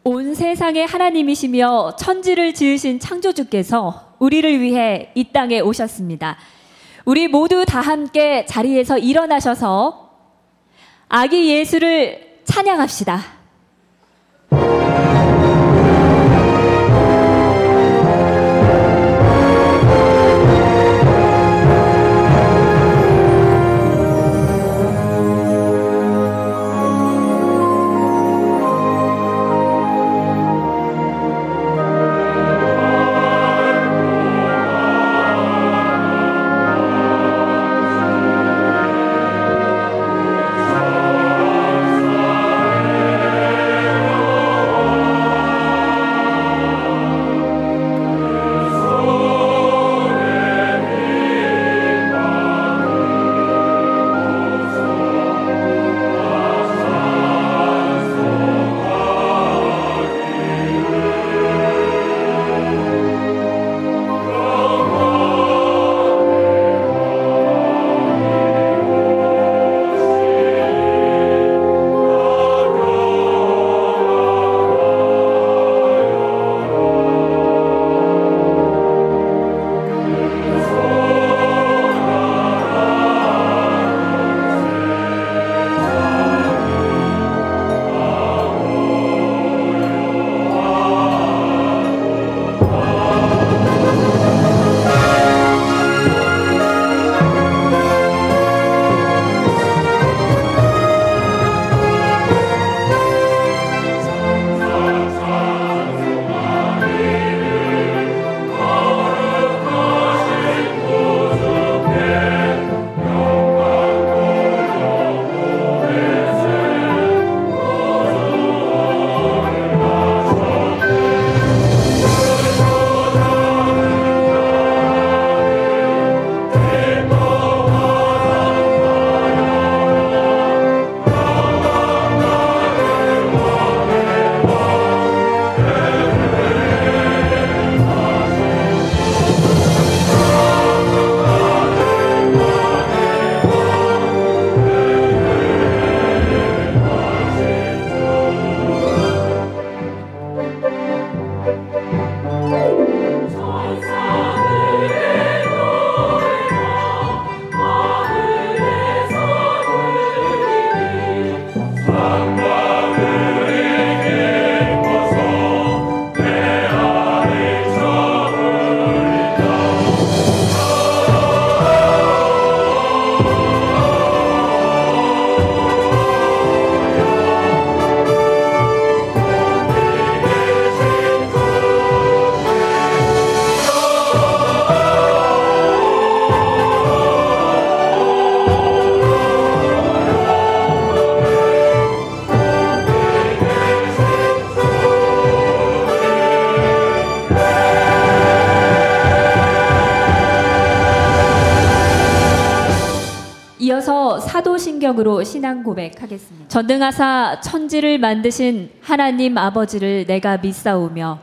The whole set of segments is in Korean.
온 세상의 하나님이시며 천지를 지으신 창조주께서 우리를 위해 이 땅에 오셨습니다. 우리 모두 다 함께 자리에서 일어나셔서 아기 예수를 찬양합시다. 이어서 사도신경으로 신앙 고백하겠습니다. 전능하사 천지를 만드신 하나님 아버지를 내가 믿사오며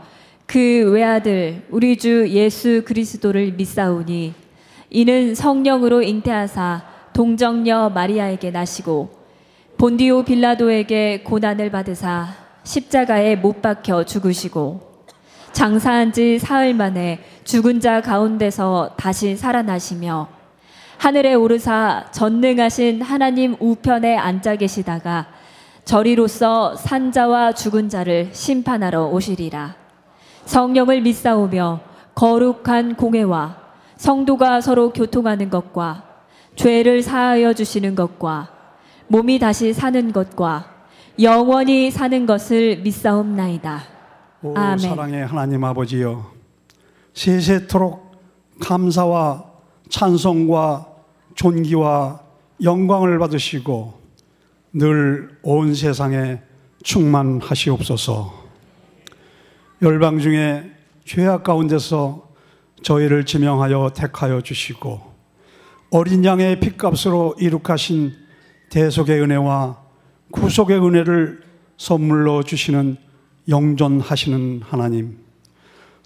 그 외아들 우리 주 예수 그리스도를 믿사오니 이는 성령으로 잉태하사 동정녀 마리아에게 나시고 본디오 빌라도에게 고난을 받으사 십자가에 못 박혀 죽으시고 장사한 지 사흘 만에 죽은 자 가운데서 다시 살아나시며 하늘에 오르사 전능하신 하나님 우편에 앉아 계시다가 저리로서 산자와 죽은 자를 심판하러 오시리라. 성령을 믿사오며 거룩한 공회와 성도가 서로 교통하는 것과 죄를 사하여 주시는 것과 몸이 다시 사는 것과 영원히 사는 것을 믿사옵나이다. 오, 아멘. 사랑의 하나님 아버지여, 세세토록 감사와 찬송과 존귀와 영광을 받으시고 늘 온 세상에 충만하시옵소서. 열방 중에 죄악 가운데서 저희를 지명하여 택하여 주시고 어린 양의 핏값으로 이룩하신 대속의 은혜와 구속의 은혜를 선물로 주시는 영존하시는 하나님,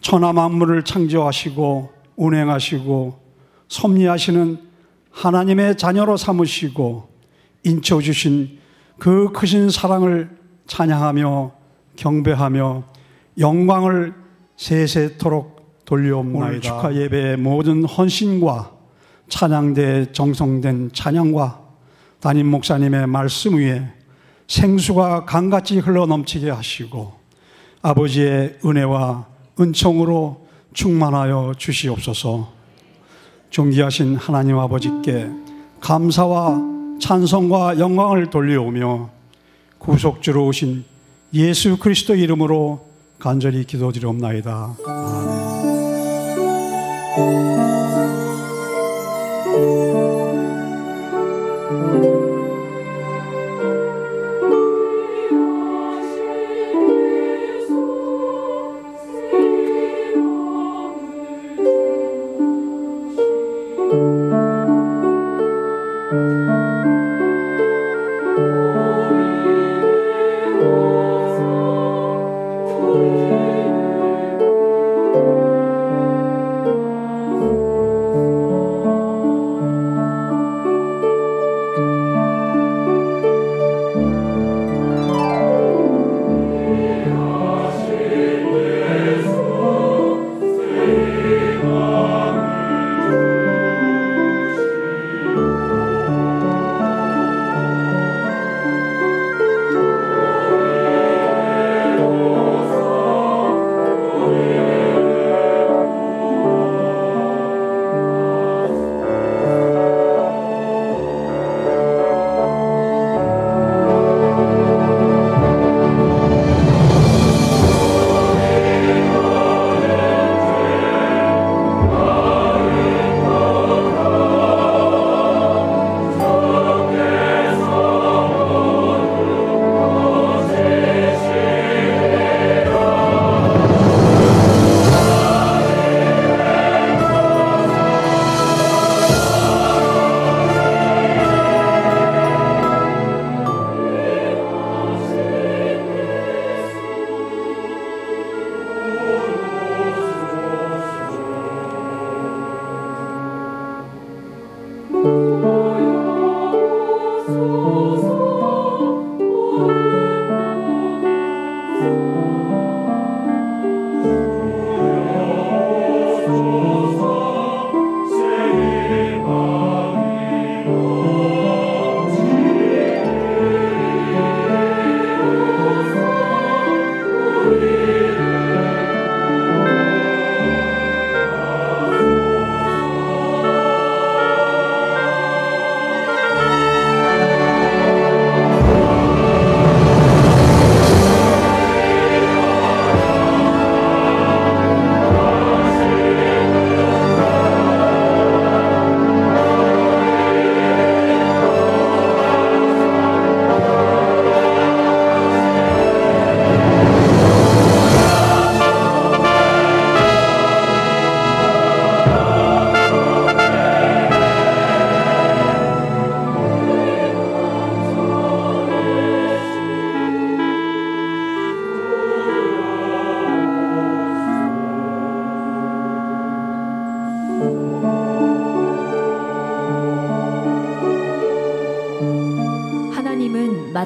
천하 만물을 창조하시고 운행하시고 섭리하시는 하나님의 자녀로 삼으시고 인쳐주신 그 크신 사랑을 찬양하며 경배하며 영광을 세세토록 돌려옵나이다. 오늘 축하 예배의 모든 헌신과 찬양대에 정성된 찬양과 담임 목사님의 말씀 위에 생수가 강같이 흘러넘치게 하시고 아버지의 은혜와 은총으로 충만하여 주시옵소서. 존귀하신 하나님 아버지께 감사와 찬송과 영광을 돌려오며 구속주로 오신 예수 그리스도 이름으로 간절히 기도드리옵나이다. 아멘.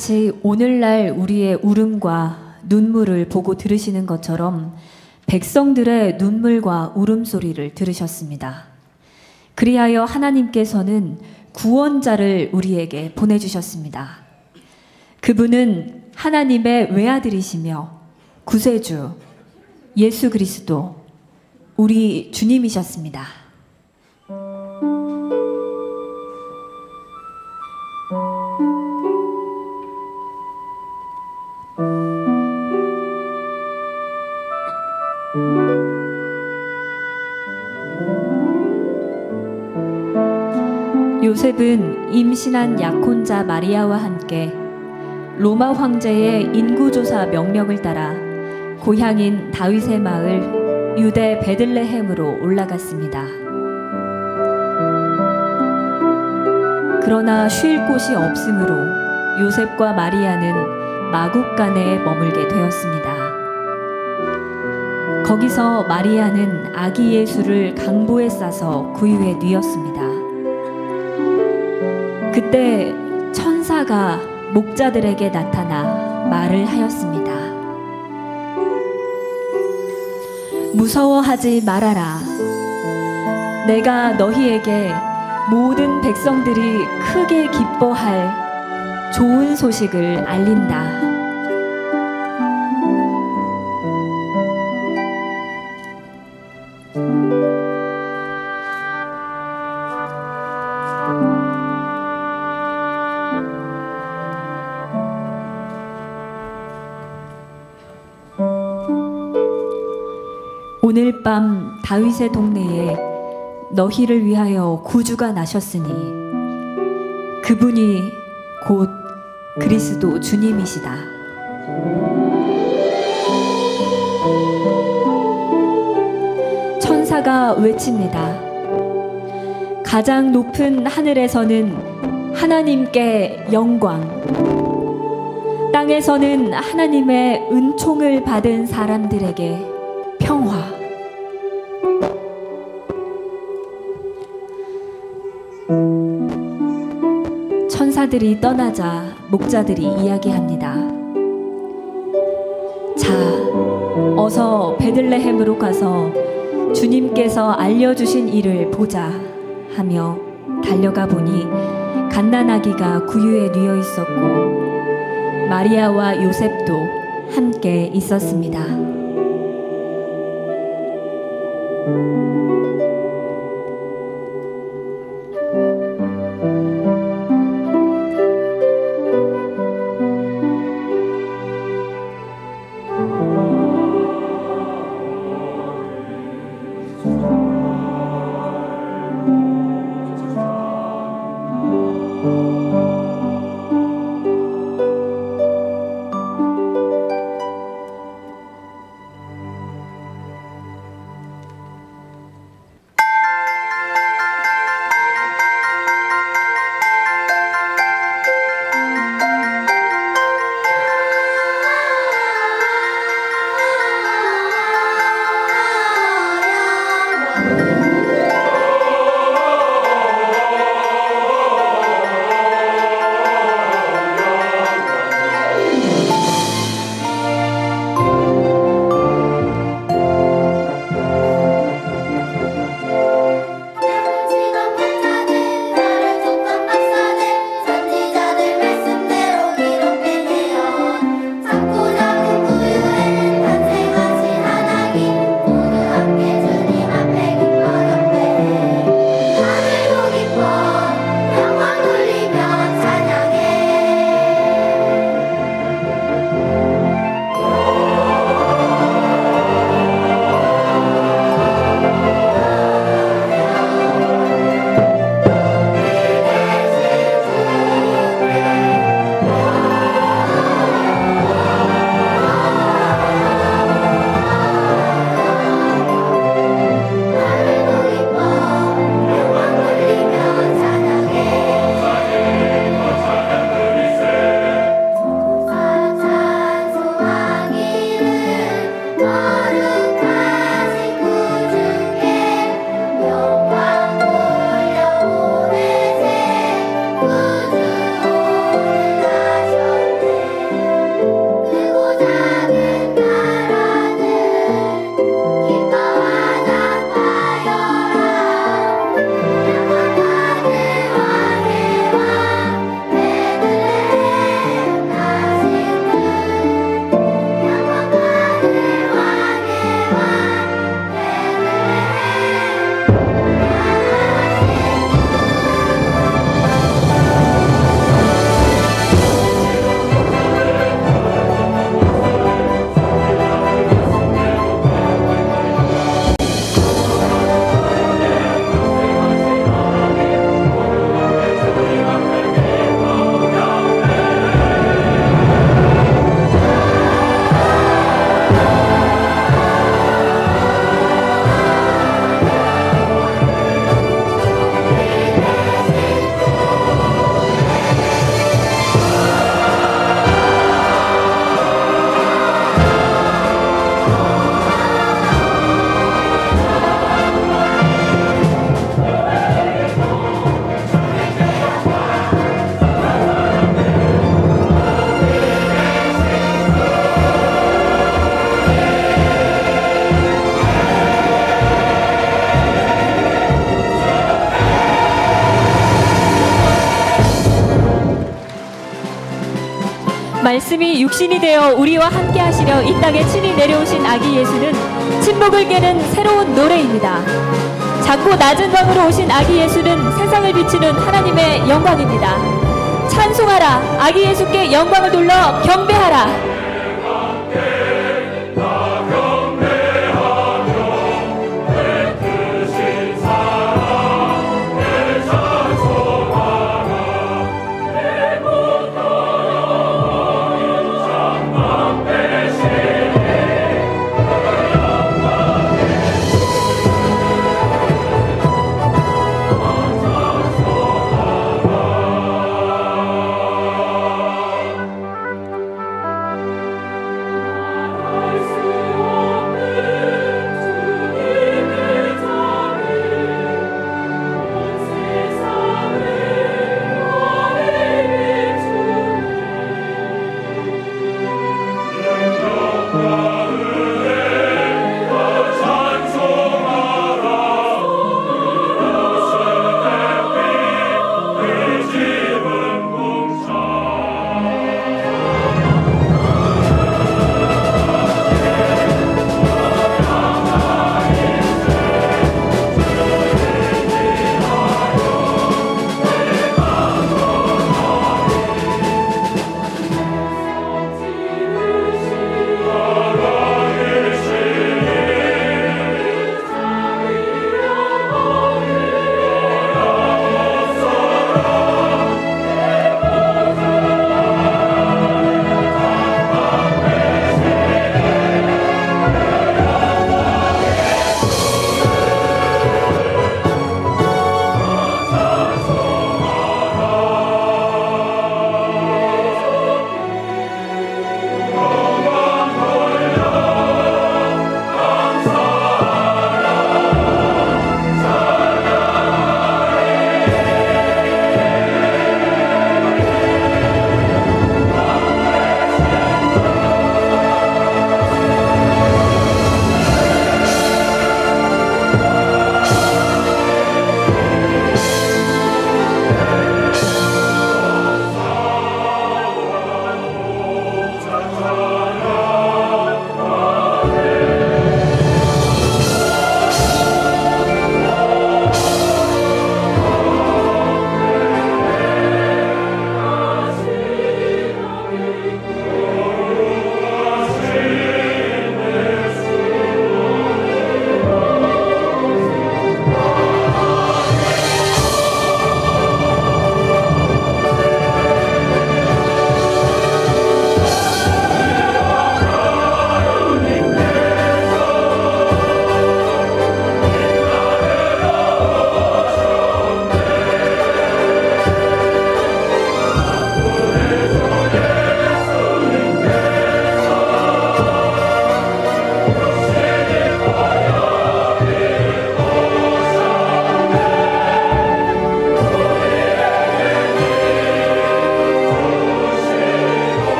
마치 오늘날 우리의 울음과 눈물을 보고 들으시는 것처럼 백성들의 눈물과 울음소리를 들으셨습니다. 그리하여 하나님께서는 구원자를 우리에게 보내주셨습니다. 그분은 하나님의 외아들이시며 구세주 예수 그리스도 우리 주님이셨습니다. 요셉은 임신한 약혼자 마리아와 함께 로마 황제의 인구조사 명령을 따라 고향인 다윗의 마을 유대 베들레헴으로 올라갔습니다. 그러나 쉴 곳이 없으므로 요셉과 마리아는 마국간에 머물게 되었습니다. 거기서 마리아는 아기 예수를 강보에 싸서 구유에 뉘었습니다. 그때 천사가 목자들에게 나타나 말을 하였습니다. 무서워하지 말아라. 내가 너희에게 모든 백성들이 크게 기뻐할 좋은 소식을 알린다. 오늘 밤 다윗의 동네에 너희를 위하여 구주가 나셨으니 그분이 곧 그리스도 주님이시다. 천사가 외칩니다. 가장 높은 하늘에서는 하나님께 영광, 땅에서는 하나님의 은총을 받은 사람들에게 평화. 천사들이 떠나자 목자들이 이야기합니다. 자, 어서 베들레헴으로 가서 주님께서 알려주신 일을 보자 하며 달려가 보니 갓난아기가 구유에 누워 있었고 마리아와 요셉도 함께 있었습니다. 말씀이 육신이 되어 우리와 함께 하시려 이 땅에 친히 내려오신 아기 예수는 침묵을 깨는 새로운 노래입니다. 작고 낮은 방으로 오신 아기 예수는 세상을 비추는 하나님의 영광입니다. 찬송하라. 아기 예수께 영광을 돌려 경배하라.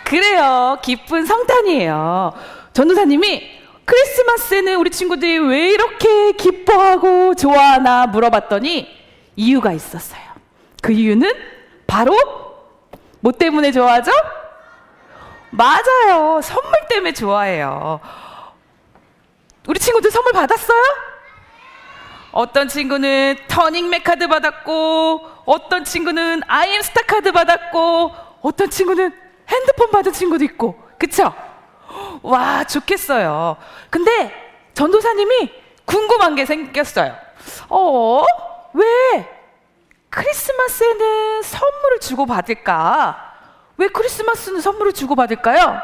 그래요. 기쁜 성탄이에요. 전도사님이 크리스마스에는 우리 친구들이 왜 이렇게 기뻐하고 좋아하나 물어봤더니 이유가 있었어요. 그 이유는 바로 뭐 때문에 좋아하죠? 맞아요. 선물 때문에 좋아해요. 우리 친구들 선물 받았어요? 어떤 친구는 터닝맥 카드 받았고, 어떤 친구는 아이엠스타 카드 받았고, 어떤 친구는 핸드폰 받은 친구도 있고, 그쵸? 와, 좋겠어요. 근데 전도사님이 궁금한 게 생겼어요. 왜 크리스마스에는 선물을 주고받을까? 왜 크리스마스는 선물을 주고받을까요?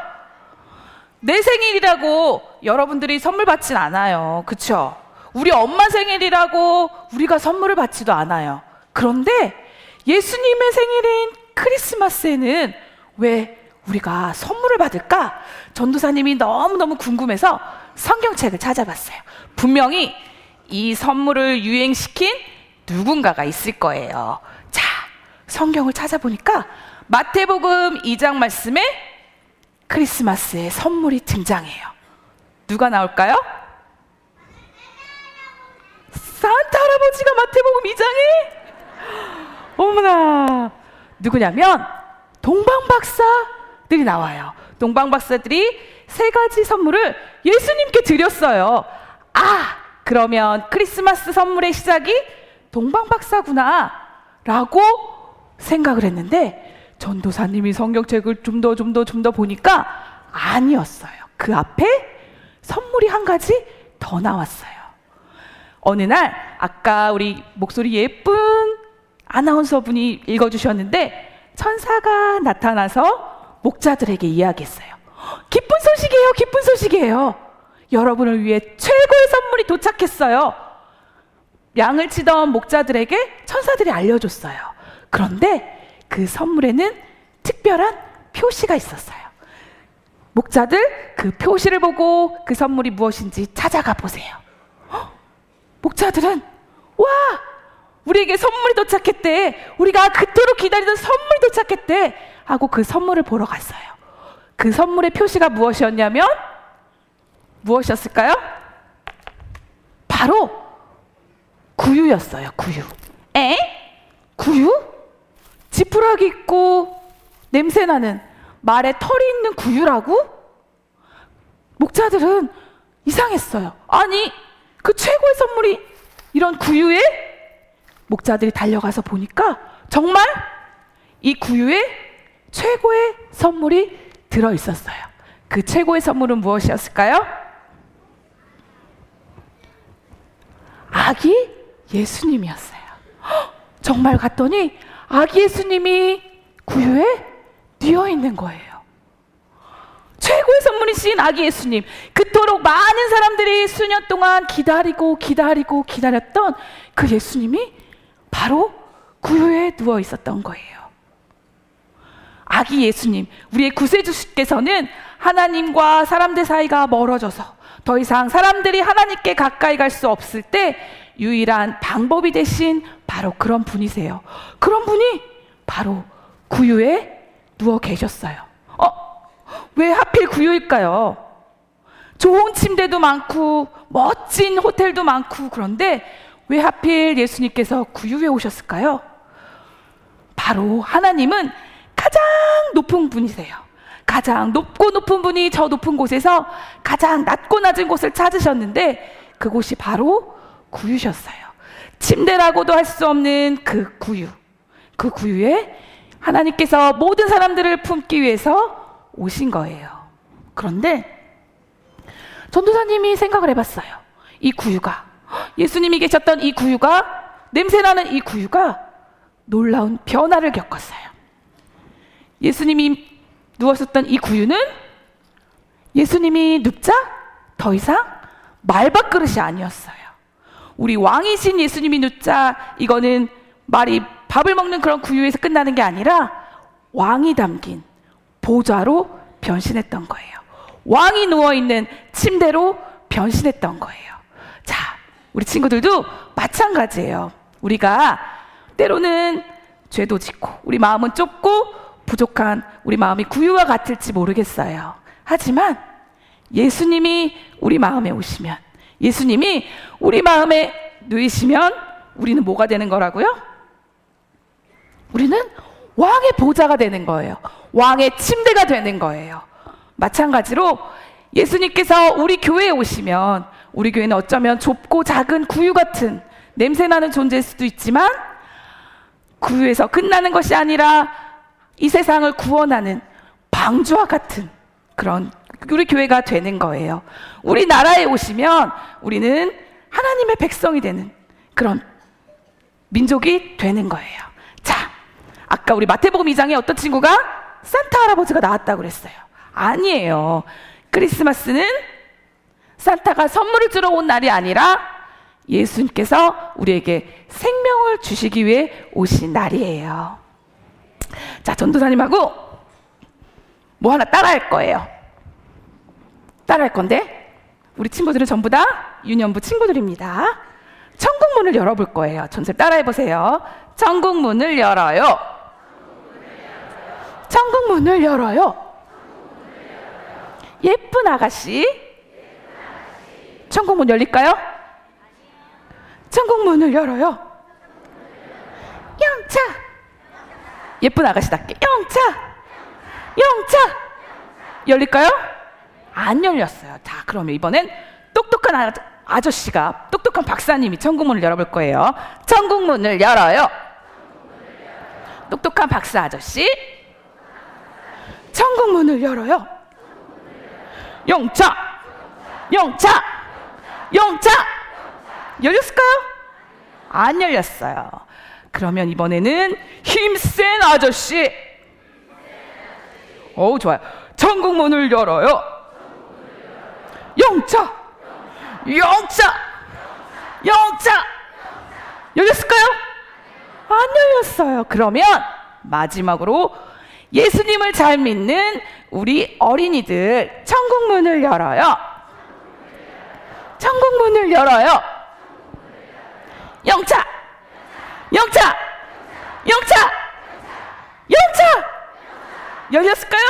내 생일이라고 여러분들이 선물 받진 않아요. 그쵸? 우리 엄마 생일이라고 우리가 선물을 받지도 않아요. 그런데 예수님의 생일인 크리스마스에는 왜 우리가 선물을 받을까? 전도사님이 너무너무 궁금해서 성경책을 찾아봤어요. 분명히 이 선물을 유행시킨 누군가가 있을 거예요. 자, 성경을 찾아보니까 마태복음 2장 말씀에 크리스마스의 선물이 등장해요. 누가 나올까요? 산타 할아버지가 마태복음 2장에? 어머나, 누구냐면 동방박사들이 나와요. 동방박사들이 3가지 선물을 예수님께 드렸어요. 아, 그러면 크리스마스 선물의 시작이 동방박사구나 라고 생각을 했는데, 전도사님이 성경책을 좀 더 보니까 아니었어요. 그 앞에 선물이 한 가지 더 나왔어요. 어느 날 아까 우리 목소리 예쁜 아나운서분이 읽어주셨는데, 천사가 나타나서 목자들에게 이야기했어요. 기쁜 소식이에요, 기쁜 소식이에요. 여러분을 위해 최고의 선물이 도착했어요. 양을 치던 목자들에게 천사들이 알려줬어요. 그런데 그 선물에는 특별한 표시가 있었어요. 목자들, 그 표시를 보고 그 선물이 무엇인지 찾아가 보세요. 목자들은 와, 우리에게 선물이 도착했대, 우리가 그토록 기다리던 선물이 도착했대 하고 그 선물을 보러 갔어요. 그 선물의 표시가 무엇이었냐면, 무엇이었을까요? 바로 구유였어요. 구유. 에? 구유? 지푸라기 있고 냄새나는, 말에 털이 있는 구유라고? 목자들은 이상했어요. 아니, 그 최고의 선물이 이런 구유에? 목자들이 달려가서 보니까 정말 이 구유에 최고의 선물이 들어있었어요. 그 최고의 선물은 무엇이었을까요? 아기 예수님이었어요. 정말 갔더니 아기 예수님이 구유에 뉘어있는 거예요. 최고의 선물이신 아기 예수님, 그토록 많은 사람들이 수년 동안 기다렸던 그 예수님이 바로 구유에 누워 있었던 거예요. 아기 예수님, 우리의 구세주께서는 하나님과 사람들 사이가 멀어져서 더 이상 사람들이 하나님께 가까이 갈 수 없을 때 유일한 방법이 되신 바로 그런 분이세요. 그런 분이 바로 구유에 누워 계셨어요. 왜 하필 구유일까요? 좋은 침대도 많고 멋진 호텔도 많고, 그런데 왜 하필 예수님께서 구유에 오셨을까요? 바로 하나님은 가장 높은 분이세요. 가장 높고 높은 분이 저 높은 곳에서 가장 낮고 낮은 곳을 찾으셨는데, 그곳이 바로 구유셨어요. 침대라고도 할 수 없는 그 구유, 그 구유에 하나님께서 모든 사람들을 품기 위해서 오신 거예요. 그런데 전도사님이 생각을 해봤어요. 이 구유가, 예수님이 계셨던 이 구유가, 냄새나는 이 구유가 놀라운 변화를 겪었어요. 예수님이 누웠었던 이 구유는 예수님이 눕자 더 이상 말밥그릇이 아니었어요. 우리 왕이신 예수님이 눕자, 이거는 말이 밥을 먹는 그런 구유에서 끝나는 게 아니라 왕이 담긴 보좌로 변신했던 거예요. 왕이 누워있는 침대로 변신했던 거예요. 자, 우리 친구들도 마찬가지예요. 우리가 때로는 죄도 짓고 우리 마음은 좁고 부족한 우리 마음이 구유와 같을지 모르겠어요. 하지만 예수님이 우리 마음에 오시면, 예수님이 우리 마음에 누이시면 우리는 뭐가 되는 거라고요? 우리는 왕의 보좌가 되는 거예요. 왕의 침대가 되는 거예요. 마찬가지로 예수님께서 우리 교회에 오시면, 우리 교회는 어쩌면 좁고 작은 구유 같은 냄새나는 존재일 수도 있지만, 구유에서 끝나는 것이 아니라 이 세상을 구원하는 방주와 같은 그런 우리 교회가 되는 거예요. 우리 나라에 오시면 우리는 하나님의 백성이 되는 그런 민족이 되는 거예요. 자, 아까 우리 마태복음 2장에 어떤 친구가 산타 할아버지가 나왔다고 그랬어요. 아니에요. 크리스마스는 산타가 선물을 주러 온 날이 아니라 예수님께서 우리에게 생명을 주시기 위해 오신 날이에요. 자, 전도사님하고 뭐 하나 따라할 거예요. 따라할 건데 우리 친구들은 전부 다 유년부 친구들입니다. 천국문을 열어볼 거예요. 전체 따라해보세요. 천국문을 열어요. 천국문을 열어요. 예쁜 아가씨. 천국문 열릴까요? 천국문을 열어요. 영차. 예쁜 아가씨답게 영차. 영차. 열릴까요? 안 열렸어요. 자, 그러면 이번엔 똑똑한 아저씨가, 똑똑한 박사님이 천국문을 열어볼 거예요. 천국문을 열어요. 똑똑한 박사 아저씨. 천국문을 열어요. 영차. 영차. 영차. 열렸을까요? 안 열렸어요. 그러면 이번에는 힘센 아저씨. 어우, 좋아요. 천국문을 열어요. 영차. 영차. 영차. 열렸을까요? 안 열렸어요. 그러면 마지막으로 예수님을 잘 믿는 우리 어린이들, 천국문을 열어요. 천국문을 열어요. 영차. 영차. 영차. 영차. 열렸을까요?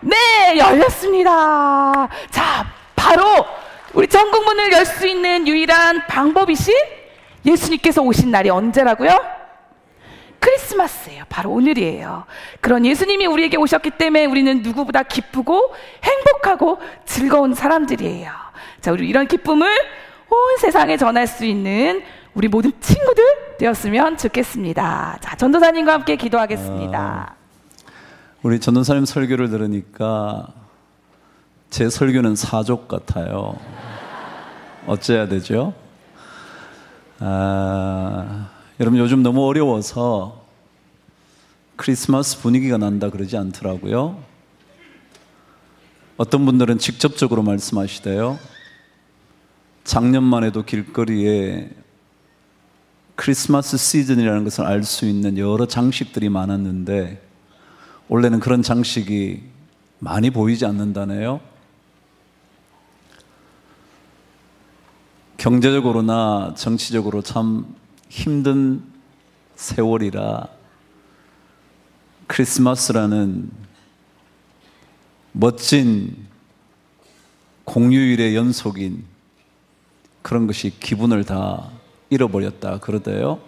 네, 열렸습니다. 자, 바로 우리 천국문을 열 수 있는 유일한 방법이신 예수님께서 오신 날이 언제라고요? 크리스마스예요. 바로 오늘이에요. 그런 예수님이 우리에게 오셨기 때문에 우리는 누구보다 기쁘고 행복하고 즐거운 사람들이에요. 자, 우리 이런 기쁨을 온 세상에 전할 수 있는 우리 모든 친구들 되었으면 좋겠습니다. 자, 전도사님과 함께 기도하겠습니다. 우리 전도사님 설교를 들으니까 제 설교는 사족 같아요. 어째야 되죠? 여러분, 요즘 너무 어려워서 크리스마스 분위기가 난다 그러지 않더라고요. 어떤 분들은 직접적으로 말씀하시대요. 작년만 해도 길거리에 크리스마스 시즌이라는 것을 알 수 있는 여러 장식들이 많았는데 올해는 그런 장식이 많이 보이지 않는다네요. 경제적으로나 정치적으로 참 힘든 세월이라 크리스마스라는 멋진 공휴일의 연속인 그런 것이 기분을 다 잃어버렸다 그러대요.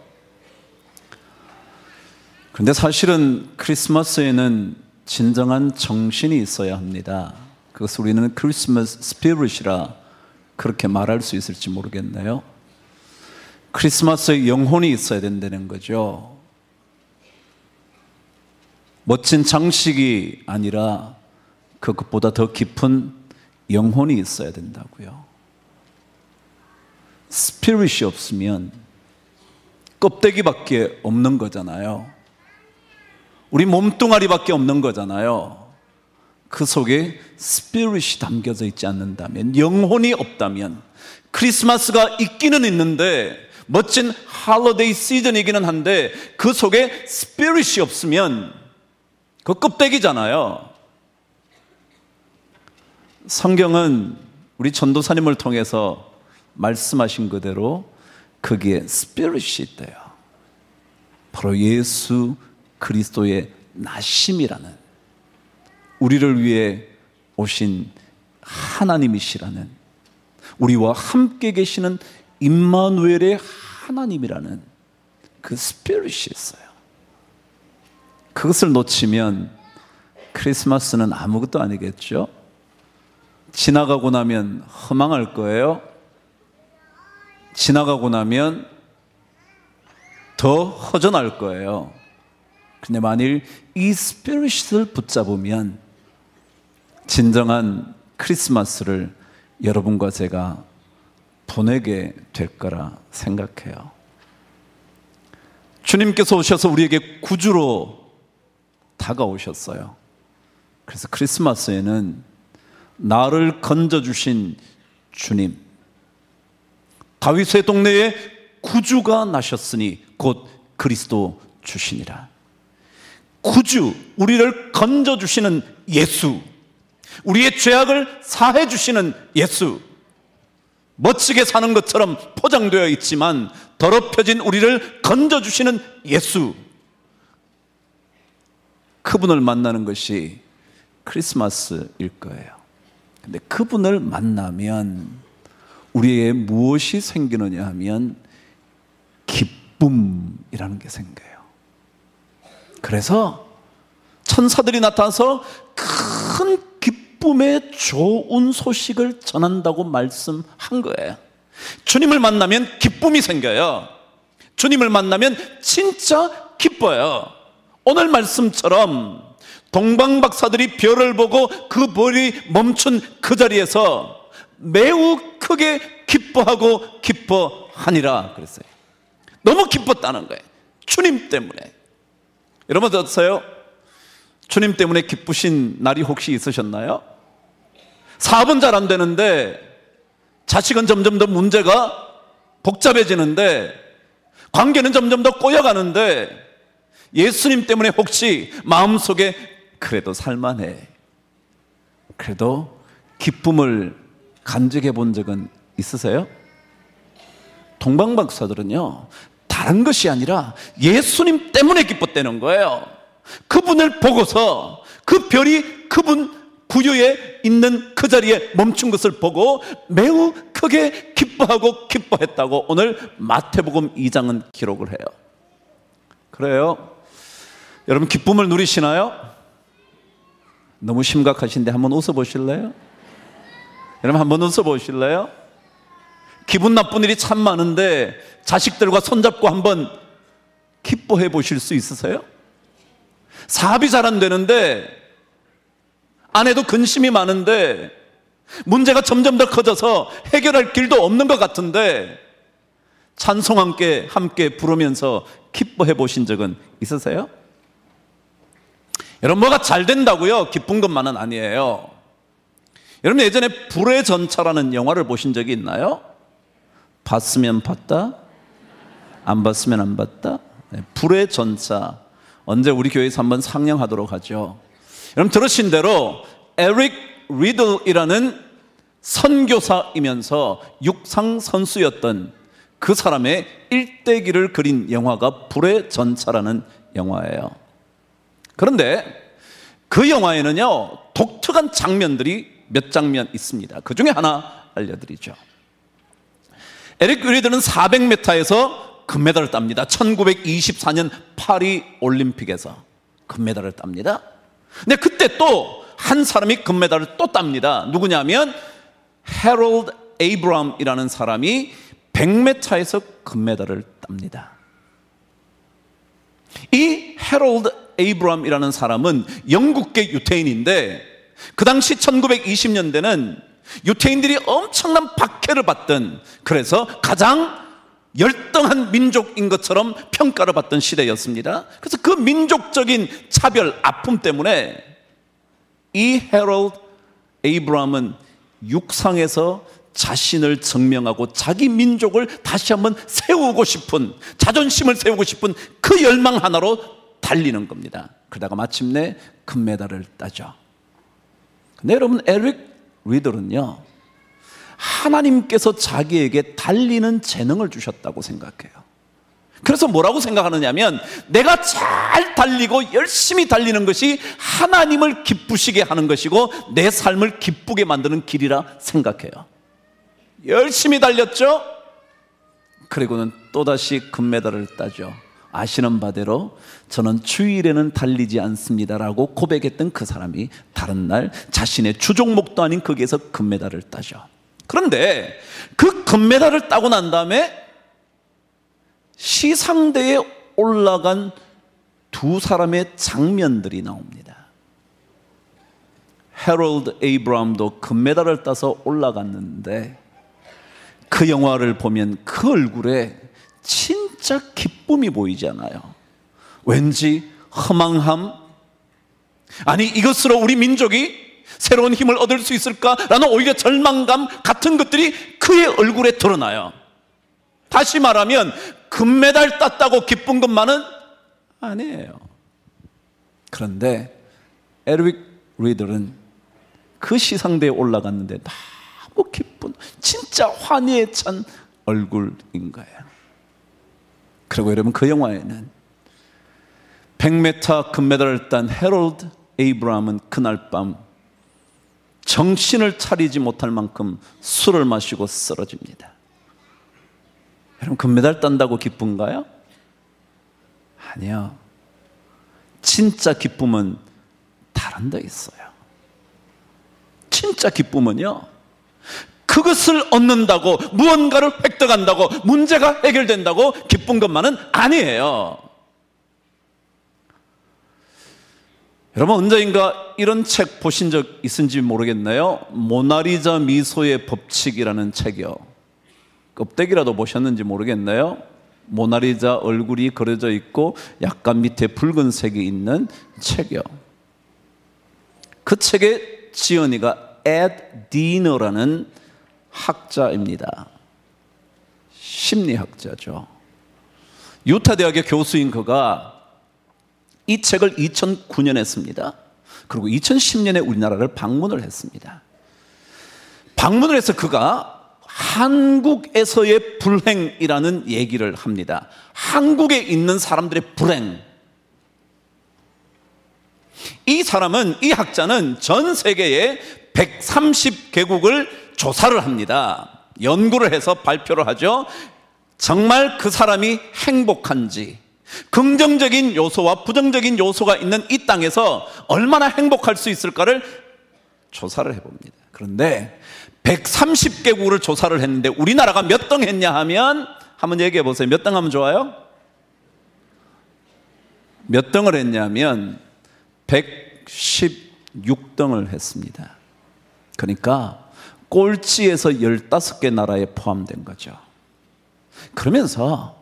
그런데 사실은 크리스마스에는 진정한 정신이 있어야 합니다. 그것을 우리는 크리스마스 스피릿이라 그렇게 말할 수 있을지 모르겠네요. 크리스마스의 영혼이 있어야 된다는 거죠. 멋진 장식이 아니라 그것보다 더 깊은 영혼이 있어야 된다고요. 스피릿이 없으면 껍데기밖에 없는 거잖아요. 우리 몸뚱아리밖에 없는 거잖아요. 그 속에 스피릿이 담겨져 있지 않는다면, 영혼이 없다면, 크리스마스가 있기는 있는데 멋진 할로데이 시즌이기는 한데 그 속에 스피릿이 없으면 그 껍데기잖아요. 성경은 우리 전도사님을 통해서 말씀하신 그대로 거기에 스피릿이 있대요. 바로 예수 그리스도의 나심이라는, 우리를 위해 오신 하나님이시라는, 우리와 함께 계시는 임마누엘의 하나님이라는 그 스피릿이 있어요. 그것을 놓치면 크리스마스는 아무것도 아니겠죠? 지나가고 나면 허망할 거예요. 지나가고 나면 더 허전할 거예요. 근데 만일 이 스피릿을 붙잡으면 진정한 크리스마스를 여러분과 제가 보내게 될 거라 생각해요. 주님께서 오셔서 우리에게 구주로 다가오셨어요. 그래서 크리스마스에는 나를 건져주신 주님, 다윗의 동네에 구주가 나셨으니 곧 그리스도 주시니라. 구주, 우리를 건져주시는 예수, 우리의 죄악을 사해주시는 예수, 멋지게 사는 것처럼 포장되어 있지만 더럽혀진 우리를 건져주시는 예수, 그분을 만나는 것이 크리스마스일 거예요. 근데 그분을 만나면 우리에게 무엇이 생기느냐 하면 기쁨이라는 게 생겨요. 그래서 천사들이 나타나서 큰 기쁨의 좋은 소식을 전한다고 말씀한 거예요. 주님을 만나면 기쁨이 생겨요. 주님을 만나면 진짜 기뻐요. 오늘 말씀처럼 동방박사들이 별을 보고 그 별이 멈춘 그 자리에서 매우 크게 기뻐하고 기뻐하니라 그랬어요. 너무 기뻤다는 거예요. 주님 때문에. 여러분 어떠세요? 주님 때문에 기쁘신 날이 혹시 있으셨나요? 사업은 잘 안 되는데, 자식은 점점 더 문제가 복잡해지는데, 관계는 점점 더 꼬여가는데, 예수님 때문에 혹시 마음속에 그래도 살만해, 그래도 기쁨을 간직해 본 적은 있으세요? 동방박사들은요, 다른 것이 아니라 예수님 때문에 기뻤다는 거예요. 그분을 보고서 그 별이 그분 부유에 있는 그 자리에 멈춘 것을 보고 매우 크게 기뻐하고 기뻐했다고 오늘 마태복음 2장은 기록을 해요. 그래요? 여러분 기쁨을 누리시나요? 너무 심각하신데 한번 웃어보실래요? 여러분 한번 웃어보실래요? 기분 나쁜 일이 참 많은데 자식들과 손잡고 한번 기뻐해 보실 수 있으세요? 사업이 잘 안 되는데, 아내도 근심이 많은데, 문제가 점점 더 커져서 해결할 길도 없는 것 같은데, 찬송 함께 부르면서 기뻐해 보신 적은 있으세요? 여러분 뭐가 잘 된다고요? 기쁜 것만은 아니에요. 여러분 예전에 불의 전차라는 영화를 보신 적이 있나요? 봤으면 봤다, 안 봤으면 안 봤다. 네, 불의 전차. 언제 우리 교회에서 한번 상영하도록 하죠. 여러분 들으신 대로 에릭 리들이라는 선교사이면서 육상 선수였던 그 사람의 일대기를 그린 영화가 불의 전차라는 영화예요. 그런데 그 영화에는요 독특한 장면들이 몇 장면 있습니다. 그 중에 하나 알려드리죠. 에릭 리들은 400m에서 금메달을 땁니다. 1924년 파리 올림픽에서 금메달을 땁니다. 근데 그때 또 한 사람이 금메달을 또 땁니다. 누구냐면 해롤드 에이브럼이라는 사람이 100m에서 금메달을 땁니다. 이 해롤드 에이브럼이라는 사람은 영국계 유태인인데, 그 당시 1920년대는 유태인들이 엄청난 박해를 받던, 그래서 가장 열등한 민족인 것처럼 평가를 받던 시대였습니다. 그래서 그 민족적인 차별, 아픔 때문에 이 해롤드 에이브럼은 육상에서 자신을 증명하고 자기 민족을 다시 한번 세우고 싶은, 자존심을 세우고 싶은 그 열망 하나로 달리는 겁니다. 그러다가 마침내 금메달을 따죠. 근데 여러분 에릭 리들은요 하나님께서 자기에게 달리는 재능을 주셨다고 생각해요. 그래서 뭐라고 생각하느냐면, 내가 잘 달리고 열심히 달리는 것이 하나님을 기쁘시게 하는 것이고 내 삶을 기쁘게 만드는 길이라 생각해요. 열심히 달렸죠? 그리고는 또다시 금메달을 따죠. 아시는 바대로 저는 주일에는 달리지 않습니다라고 고백했던 그 사람이 다른 날 자신의 주종목도 아닌 거기에서 금메달을 따죠. 그런데 그 금메달을 따고 난 다음에 시상대에 올라간 두 사람의 장면들이 나옵니다. 해롤드 에이브럼도 금메달을 따서 올라갔는데 그 영화를 보면 그 얼굴에 진짜 기쁨이 보이지 않아요. 왠지 허망함, 아니 이것으로 우리 민족이 새로운 힘을 얻을 수 있을까라는 오히려 절망감 같은 것들이 그의 얼굴에 드러나요. 다시 말하면 금메달 땄다고 기쁜 것만은 아니에요. 그런데 에릭 리들은 그 시상대에 올라갔는데 너무 기쁜, 진짜 환희에 찬 얼굴인 거예요. 그리고 여러분, 그 영화에는 100m 금메달을 딴 해롤드 에이브람은 그날 밤 정신을 차리지 못할 만큼 술을 마시고 쓰러집니다. 여러분, 금메달 딴다고 기쁜가요? 아니요. 진짜 기쁨은 다른 데 있어요. 진짜 기쁨은요, 그것을 얻는다고, 무언가를 획득한다고, 문제가 해결된다고 기쁜 것만은 아니에요. 여러분, 언제인가 이런 책 보신 적 있은지 모르겠네요. 모나리자 미소의 법칙이라는 책이요. 껍데기라도 보셨는지 모르겠네요. 모나리자 얼굴이 그려져 있고 약간 밑에 붉은색이 있는 책이요. 그 책의 지은이가 에드 디너라는 학자입니다. 심리학자죠. 유타 대학의 교수인 그가 이 책을 2009년에 씁니다. 그리고 2010년에 우리나라를 방문을 했습니다. 방문을 해서 그가 한국에서의 불행이라는 얘기를 합니다. 한국에 있는 사람들의 불행. 이 사람은, 이 학자는 전 세계의 130개국을 조사를 합니다. 연구를 해서 발표를 하죠. 정말 그 사람이 행복한지, 긍정적인 요소와 부정적인 요소가 있는 이 땅에서 얼마나 행복할 수 있을까를 조사를 해봅니다. 그런데 130개국을 조사를 했는데 우리나라가 몇 등 했냐 하면, 한번 얘기해 보세요. 몇 등 하면 좋아요? 몇 등을 했냐면 116등을 했습니다. 그러니까 꼴찌에서 15개 나라에 포함된 거죠. 그러면서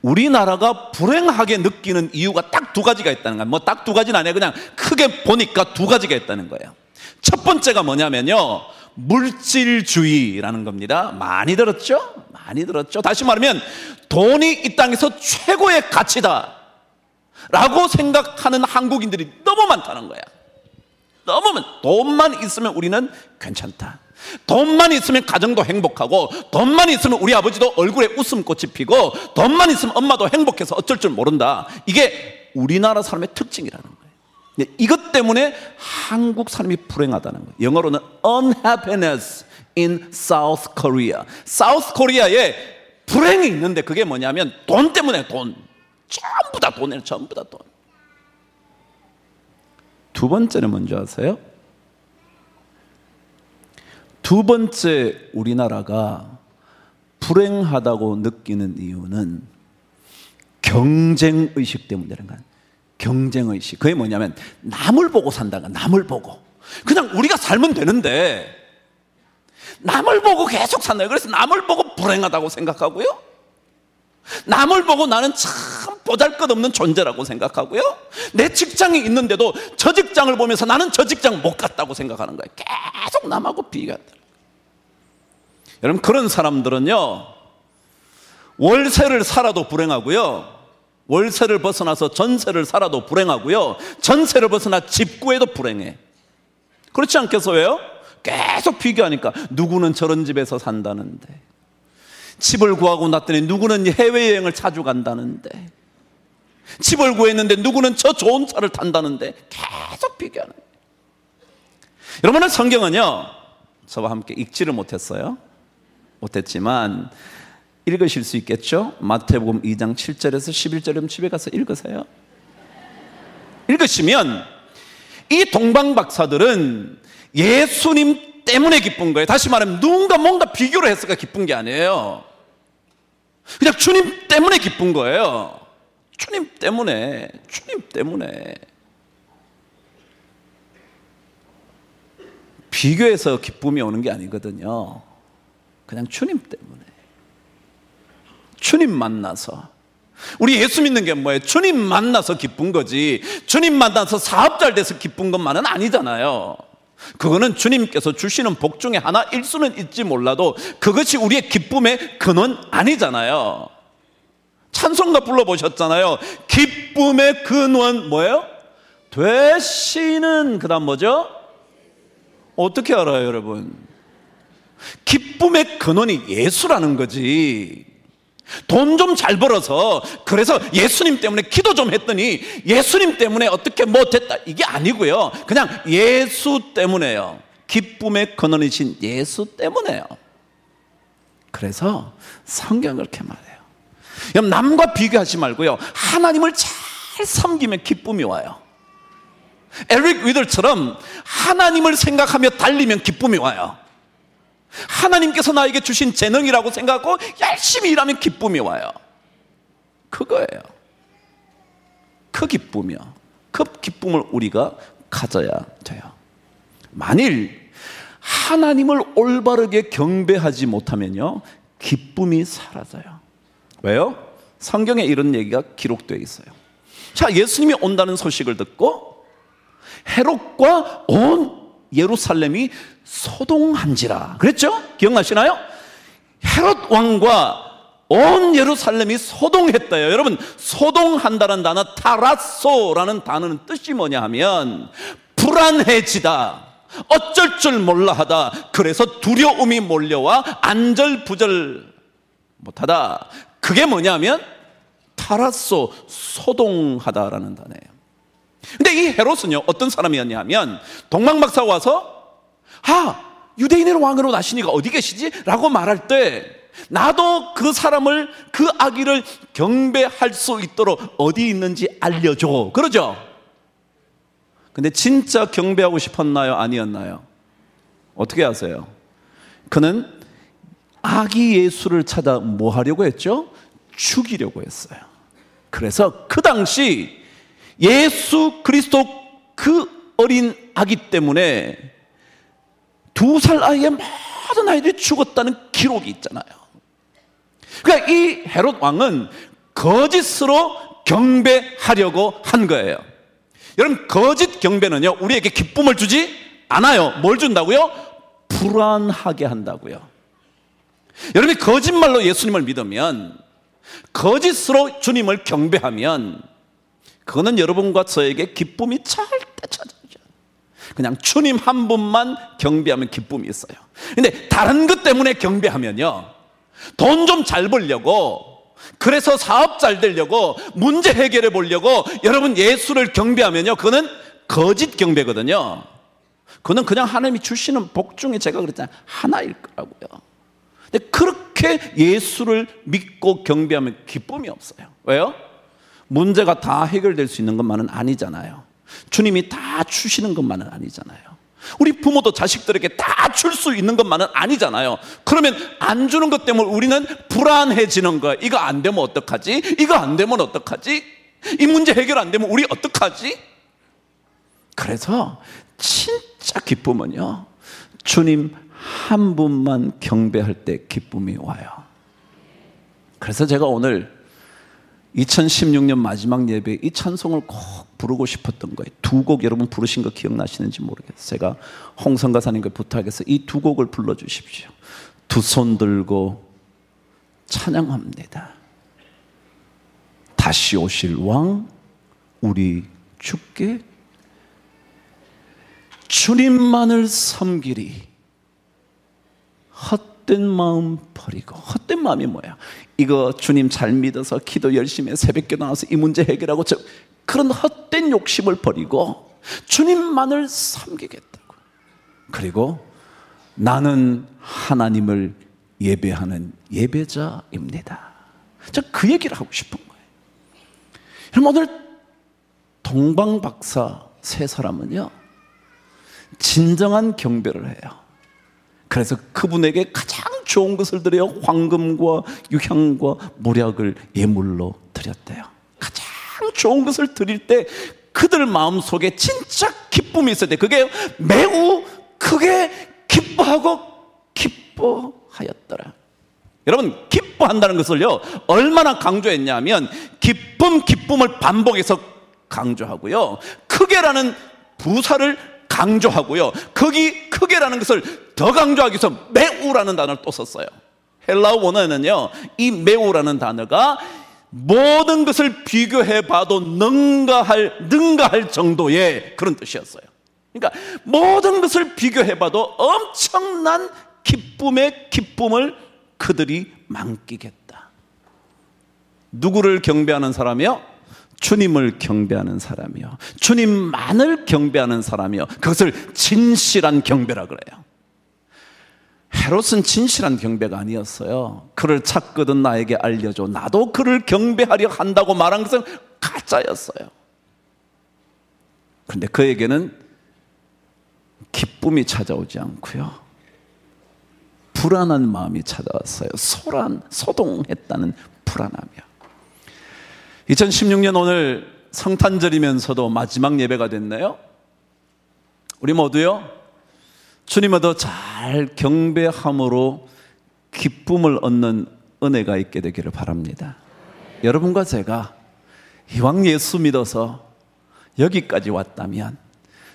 우리나라가 불행하게 느끼는 이유가 딱 두 가지가 있다는 거예요. 뭐 딱 두 가지는 아니에요. 그냥 크게 보니까 두 가지가 있다는 거예요. 첫 번째가 뭐냐면요, 물질주의라는 겁니다. 많이 들었죠? 많이 들었죠? 다시 말하면 돈이 이 땅에서 최고의 가치다 라고 생각하는 한국인들이 너무 많다는 거야. 너무 많. 돈만 있으면 우리는 괜찮다. 돈만 있으면 가정도 행복하고, 돈만 있으면 우리 아버지도 얼굴에 웃음꽃이 피고, 돈만 있으면 엄마도 행복해서 어쩔 줄 모른다. 이게 우리나라 사람의 특징이라는 거예요. 이것 때문에 한국 사람이 불행하다는 거예요. 영어로는 unhappiness in South Korea. South Korea에 불행이 있는데 그게 뭐냐면 돈 때문에. 돈. 전부 다 돈이에요. 전부 다 돈. 두 번째는 뭔지 아세요? 두 번째 우리나라가 불행하다고 느끼는 이유는 경쟁의식 때문이라는 거예요. 경쟁의식. 그게 뭐냐면 남을 보고 산다는 거야. 남을 보고. 그냥 우리가 살면 되는데 남을 보고 계속 산다. 그래서 남을 보고 불행하다고 생각하고요, 남을 보고 나는 참 보잘것없는 존재라고 생각하고요, 내 직장이 있는데도 저 직장을 보면서 나는 저 직장 못 갔다고 생각하는 거예요. 계속 남하고 비교한다. 여러분, 그런 사람들은요, 월세를 살아도 불행하고요, 월세를 벗어나서 전세를 살아도 불행하고요, 전세를 벗어나 집 구해도 불행해. 그렇지 않겠어요? 왜요? 계속 비교하니까. 누구는 저런 집에서 산다는데, 집을 구하고 났더니 누구는 해외여행을 자주 간다는데, 집을 구했는데 누구는 저 좋은 차를 탄다는데, 계속 비교하는 거예요. 여러분은 성경은요, 저와 함께 읽지를 못했어요. 못했지만 읽으실 수 있겠죠? 마태복음 2장 7절에서 11절이면 집에 가서 읽으세요. 읽으시면 이 동방박사들은 예수님 때문에 기쁜 거예요. 다시 말하면 누군가 뭔가 비교를 했으니까 기쁜 게 아니에요. 그냥 주님 때문에 기쁜 거예요. 주님 때문에. 주님 때문에. 비교해서 기쁨이 오는 게 아니거든요. 그냥 주님 때문에. 주님 만나서. 우리 예수 믿는 게 뭐예요? 주님 만나서 기쁜 거지, 주님 만나서 사업 잘 돼서 기쁜 것만은 아니잖아요. 그거는 주님께서 주시는 복 중에 하나일 수는 있지 몰라도 그것이 우리의 기쁨의 근원 아니잖아요. 찬송가 불러보셨잖아요. 기쁨의 근원 뭐예요? 되시는, 그 다음 뭐죠? 어떻게 알아요, 여러분? 기쁨의 근원이 예수라는 거지. 돈 좀 잘 벌어서 그래서 예수님 때문에 기도 좀 했더니 예수님 때문에 어떻게 뭐 됐다, 이게 아니고요. 그냥 예수 때문에요. 기쁨의 근원이신 예수 때문에요. 그래서 성경은 그렇게 말해요. 여러분, 남과 비교하지 말고요, 하나님을 잘 섬기면 기쁨이 와요. 에릭 위들처럼 하나님을 생각하며 달리면 기쁨이 와요. 하나님께서 나에게 주신 재능이라고 생각하고 열심히 일하면 기쁨이 와요. 그거예요. 그 기쁨이요. 그 기쁨을 우리가 가져야 돼요. 만일 하나님을 올바르게 경배하지 못하면요, 기쁨이 사라져요. 왜요? 성경에 이런 얘기가 기록되어 있어요. 자, 예수님이 온다는 소식을 듣고 헤롯과 온 예루살렘이 소동한지라 그랬죠? 기억나시나요? 헤롯 왕과 온 예루살렘이 소동했다요. 여러분, 소동한다는 단어, 타라소라는 단어는 뜻이 뭐냐 하면 불안해지다, 어쩔 줄 몰라 하다, 그래서 두려움이 몰려와 안절부절 못하다. 그게 뭐냐면 타라소, 소동하다라는 단어예요. 근데 이 헤롯은요, 어떤 사람이었냐 하면 동방박사가 와서 유대인의 왕으로 나시니가 어디 계시지? 라고 말할 때 나도 그 사람을, 그 아기를 경배할 수 있도록 어디 있는지 알려줘, 그러죠? 근데 진짜 경배하고 싶었나요? 아니었나요? 어떻게 아세요? 그는 아기 예수를 찾아 뭐 하려고 했죠? 죽이려고 했어요. 그래서 그 당시 예수 그리스도 그 어린 아기 때문에 2살 아이의 모든 아이들이 죽었다는 기록이 있잖아요. 그러니까 이 헤롯 왕은 거짓으로 경배하려고 한 거예요. 여러분, 거짓 경배는요, 우리에게 기쁨을 주지 않아요. 뭘 준다고요? 불안하게 한다고요. 여러분이 거짓말로 예수님을 믿으면, 거짓으로 주님을 경배하면 그거는 여러분과 저에게 기쁨이 절대 찾아오죠. 그냥 주님 한 분만 경배하면 기쁨이 있어요. 근데 다른 것 때문에 경배하면요, 돈 좀 잘 벌려고, 그래서 사업 잘 되려고, 문제 해결해 보려고 여러분 예수를 경배하면요, 그거는 거짓 경배거든요. 그거는 그냥 하나님이 주시는 복 중에, 제가 그랬잖아요, 하나일 거라고요. 근데 그렇게 예수를 믿고 경배하면 기쁨이 없어요. 왜요? 문제가 다 해결될 수 있는 것만은 아니잖아요. 주님이 다 주시는 것만은 아니잖아요. 우리 부모도 자식들에게 다 줄 수 있는 것만은 아니잖아요. 그러면 안 주는 것 때문에 우리는 불안해지는 거야. 이거 안 되면 어떡하지? 이거 안 되면 어떡하지? 이 문제 해결 안 되면 우리 어떡하지? 그래서 진짜 기쁨은요, 주님 한 분만 경배할 때 기쁨이 와요. 그래서 제가 오늘 2016년 마지막 예배에 이 찬송을 꼭 부르고 싶었던 거예요. 2곡 여러분 부르신 거 기억나시는지 모르겠어요. 제가 홍성가사님께 부탁해서 이 2곡을 불러주십시오. 두 손 들고 찬양합니다. 다시 오실 왕 우리 주께 주님만을 섬기리. 헛된 마음 버리고. 헛된 마음이 뭐야? 이거 주님 잘 믿어서 기도 열심히 해, 새벽기도 나와서 이 문제 해결하고, 그런 헛된 욕심을 버리고 주님만을 섬기겠다고. 그리고 나는 하나님을 예배하는 예배자입니다. 저 그 얘기를 하고 싶은 거예요. 여러분, 오늘 동방박사 세 사람은요, 진정한 경배를 해요. 그래서 그분에게 가장 좋은 것을 드려요. 황금과 유향과 모략을 예물로 드렸대요. 가장 좋은 것을 드릴 때 그들 마음속에 진짜 기쁨이 있을 때, 그게 매우 크게 기뻐하고 기뻐하였더라. 여러분, 기뻐한다는 것을요, 얼마나 강조했냐면 기쁨을 반복해서 강조하고요, 크게라는 부사를 강조하고요, 거기 크게라는 것을 더 강조하기 위해서 매우라는 단어를 또 썼어요. 헬라어 원어에는요, 이 매우라는 단어가 모든 것을 비교해 봐도 능가할 정도의 그런 뜻이었어요. 그러니까 모든 것을 비교해 봐도 엄청난 기쁨의 기쁨을 그들이 만끽했다. 누구를 경배하는 사람이요? 주님을 경배하는 사람이요, 주님만을 경배하는 사람이요, 그것을 진실한 경배라 그래요. 헤롯은 진실한 경배가 아니었어요. 그를 찾거든 나에게 알려줘, 나도 그를 경배하려 한다고 말한 것은 가짜였어요. 그런데 그에게는 기쁨이 찾아오지 않고요, 불안한 마음이 찾아왔어요. 소동했다는 불안함이요. 2016년 오늘 성탄절이면서도 마지막 예배가 됐네요. 우리 모두요, 주님을 더 잘 경배함으로 기쁨을 얻는 은혜가 있게 되기를 바랍니다. 여러분과 제가 이왕 예수 믿어서 여기까지 왔다면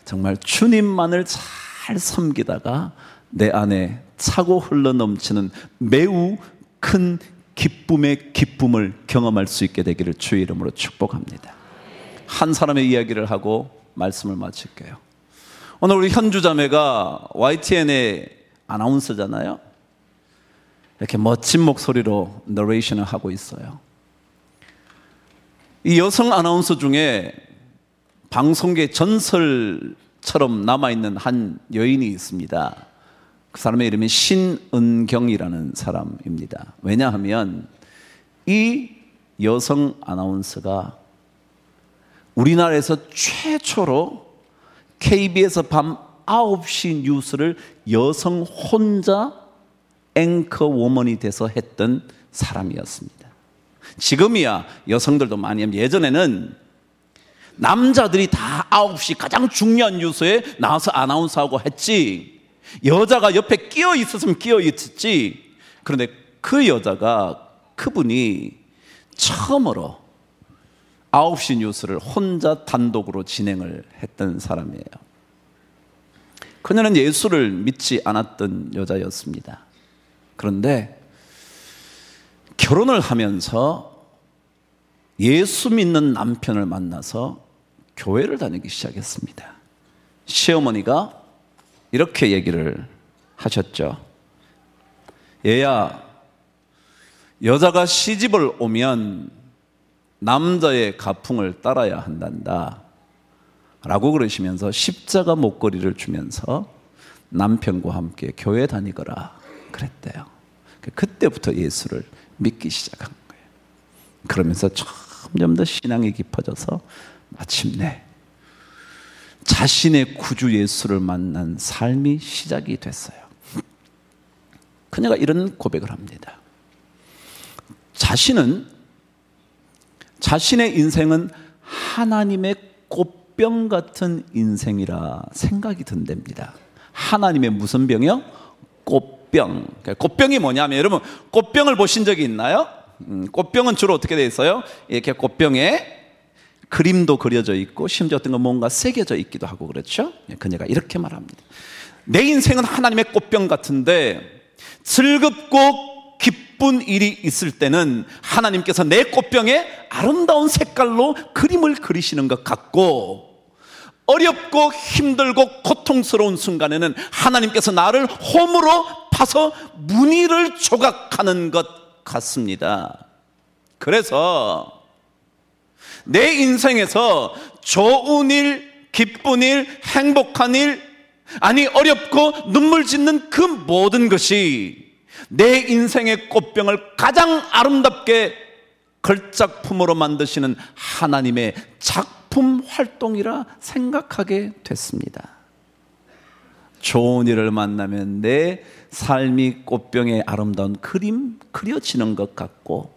정말 주님만을 잘 섬기다가 내 안에 차고 흘러넘치는 매우 큰 기쁨의 기쁨을 경험할 수 있게 되기를 주의 이름으로 축복합니다. 한 사람의 이야기를 하고 말씀을 마칠게요. 오늘 우리 현주자매가 YTN의 아나운서잖아요. 이렇게 멋진 목소리로 너레이션을 하고 있어요. 이 여성 아나운서 중에 방송계 전설처럼 남아있는 한 여인이 있습니다. 그 사람의 이름이 신은경이라는 사람입니다. 왜냐하면 이 여성 아나운서가 우리나라에서 최초로 KBS 밤 9시 뉴스를 여성 혼자 앵커 워먼이 돼서 했던 사람이었습니다. 지금이야 여성들도 많이 하면, 예전에는 남자들이 다 9시 가장 중요한 뉴스에 나와서 아나운서하고 했지, 여자가 옆에 끼어 있었으면 끼어 있었지. 그런데 그분이 처음으로 9시 뉴스를 혼자 단독으로 진행을 했던 사람이에요. 그녀는 예수를 믿지 않았던 여자였습니다. 그런데 결혼을 하면서 예수 믿는 남편을 만나서 교회를 다니기 시작했습니다. 시어머니가 이렇게 얘기를 하셨죠. 얘야, 여자가 시집을 오면 남자의 가풍을 따라야 한단다 라고 그러시면서 십자가 목걸이를 주면서 남편과 함께 교회 다니거라 그랬대요. 그때부터 예수를 믿기 시작한 거예요. 그러면서 점점 더 신앙이 깊어져서 마침내 자신의 구주 예수를 만난 삶이 시작이 됐어요. 그녀가 이런 고백을 합니다. 자신의 인생은 하나님의 꽃병 같은 인생이라 생각이 든답니다. 하나님의 무슨 병이요? 꽃병. 꽃병이 뭐냐면, 여러분 꽃병을 보신 적이 있나요? 꽃병은 주로 어떻게 되어 있어요? 이렇게 꽃병에 그림도 그려져 있고 심지어 어떤 거 뭔가 새겨져 있기도 하고 그렇죠? 그녀가 이렇게 말합니다. 내 인생은 하나님의 꽃병 같은데 즐겁고 기쁜 일이 있을 때는 하나님께서 내 꽃병에 아름다운 색깔로 그림을 그리시는 것 같고, 어렵고 힘들고 고통스러운 순간에는 하나님께서 나를 홈으로 파서 무늬를 조각하는 것 같습니다. 그래서 내 인생에서 좋은 일, 기쁜 일, 행복한 일, 아니 어렵고 눈물 짓는 그 모든 것이 내 인생의 꽃병을 가장 아름답게 걸작품으로 만드시는 하나님의 작품 활동이라 생각하게 됐습니다. 좋은 일을 만나면 내 삶이 꽃병에 아름다운 그림 그려지는 것 같고,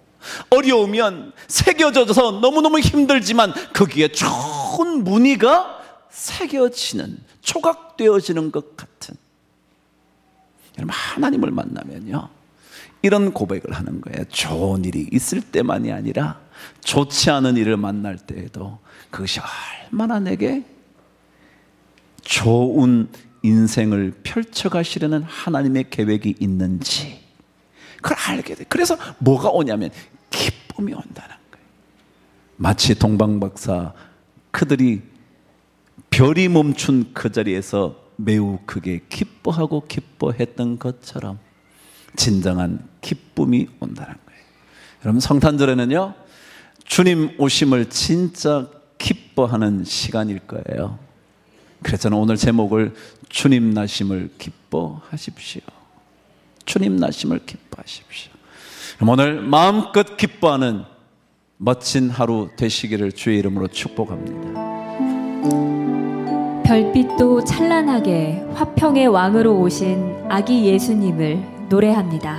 어려우면 새겨져서 너무너무 힘들지만 거기에 좋은 무늬가 새겨지는, 조각되어지는 것 같은. 여러분, 하나님을 만나면요 이런 고백을 하는 거예요. 좋은 일이 있을 때만이 아니라 좋지 않은 일을 만날 때에도 그것이 얼마나 내게 좋은 인생을 펼쳐가시려는 하나님의 계획이 있는지 그걸 알게 돼. 그래서 뭐가 오냐면 기쁨이 온다는 거예요. 마치 동방박사 그들이 별이 멈춘 그 자리에서 매우 크게 기뻐하고 기뻐했던 것처럼 진정한 기쁨이 온다는 거예요. 여러분, 성탄절에는요, 주님 오심을 진짜 기뻐하는 시간일 거예요. 그래서 저는 오늘 제목을 주님 나심을 기뻐하십시오. 주님 나심을 기뻐하십시오. 그럼 오늘 마음껏 기뻐하는 멋진 하루 되시기를 주의 이름으로 축복합니다. 별빛도 찬란하게 화평의 왕으로 오신 아기 예수님을 노래합니다.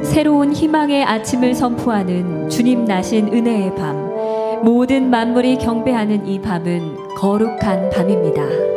새로운 희망의 아침을 선포하는 주님 나신 은혜의 밤, 모든 만물이 경배하는 이 밤은 거룩한 밤입니다.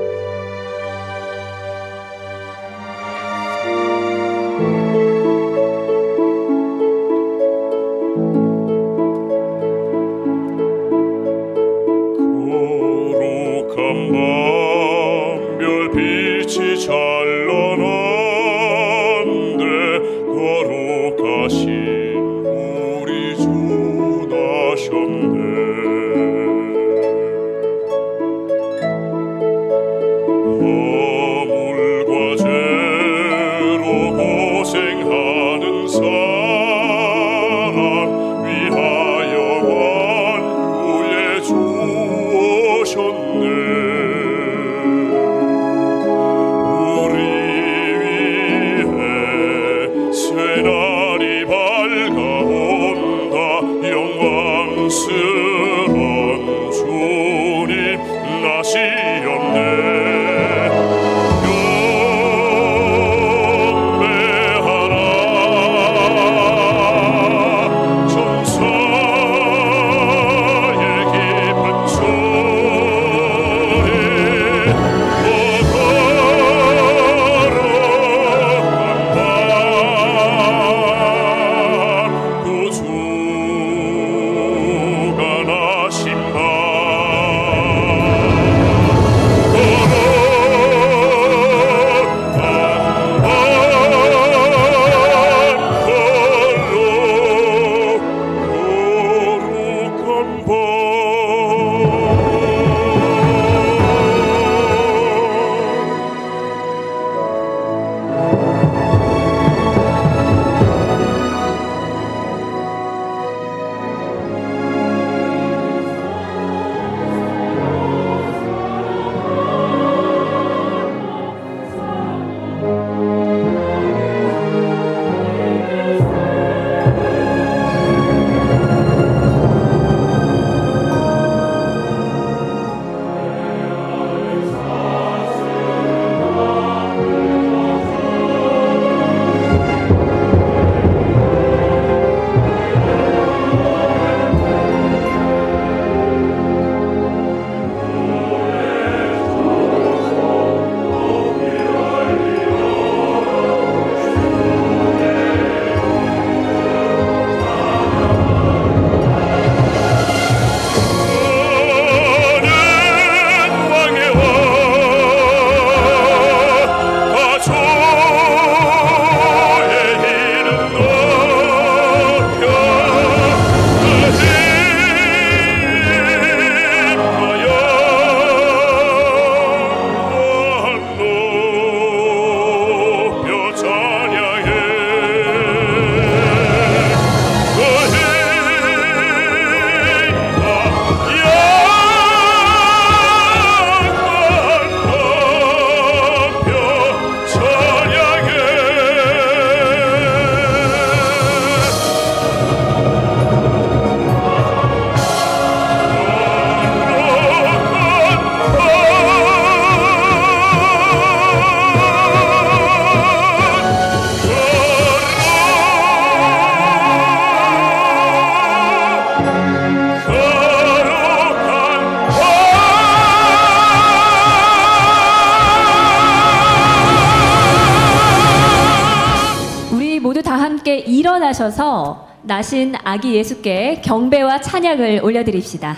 함께 일어나셔서 나신 아기 예수께 경배와 찬양을 올려드립시다.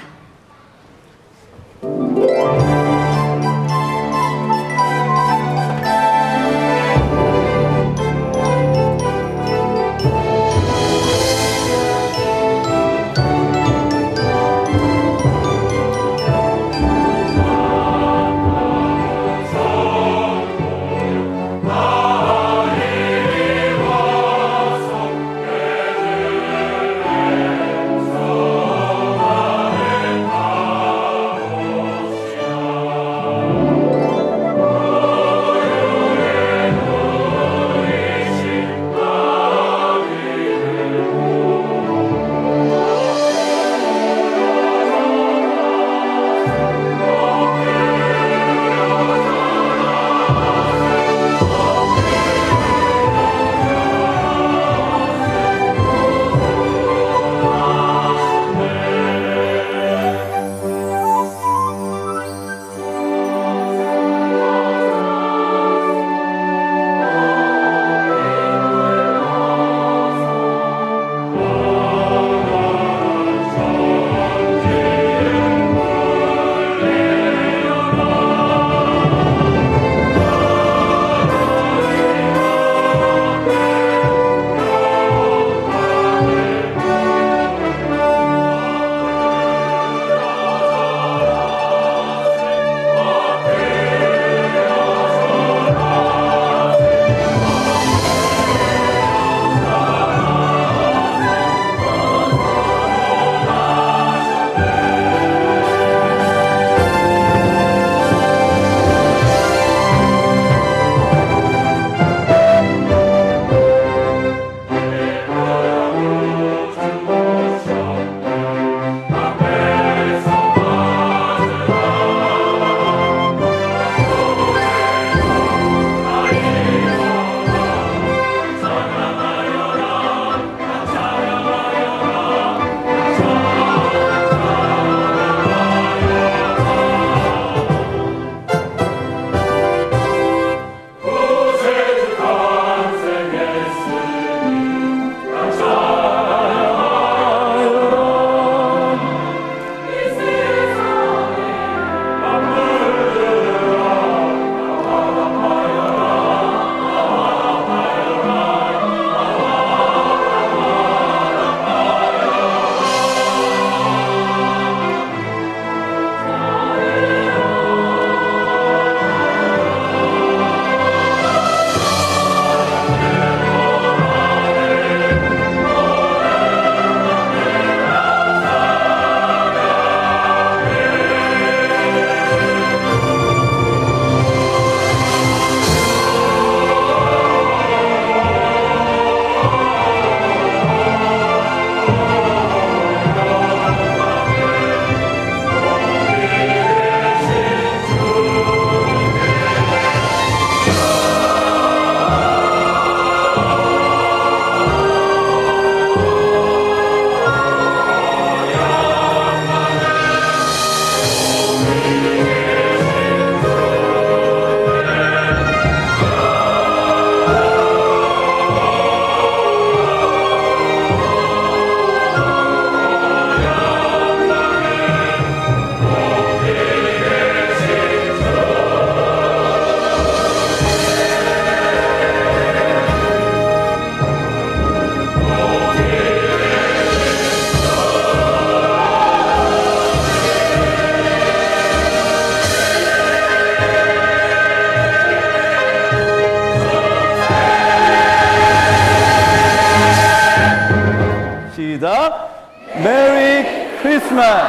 메리 크리스마스.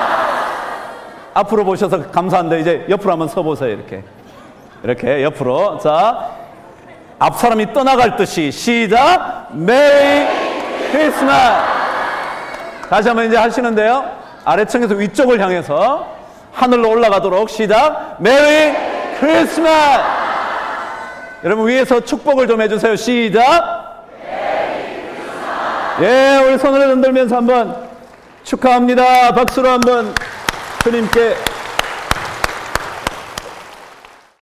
앞으로 보셔서 감사한데 이제 옆으로 한번 서보세요. 이렇게 옆으로. 자, 앞 사람이 떠나갈 듯이 시작. 메리 크리스마스. 다시 한번 이제 하시는데요. 아래층에서 위쪽을 향해서 하늘로 올라가도록 시작. 메리 크리스마스. 여러분 위에서 축복을 좀 해주세요. 시작. 메리 크리스마스. 예, 우리 손을 흔들면서 한번 축하합니다. 박수로 한번 주님께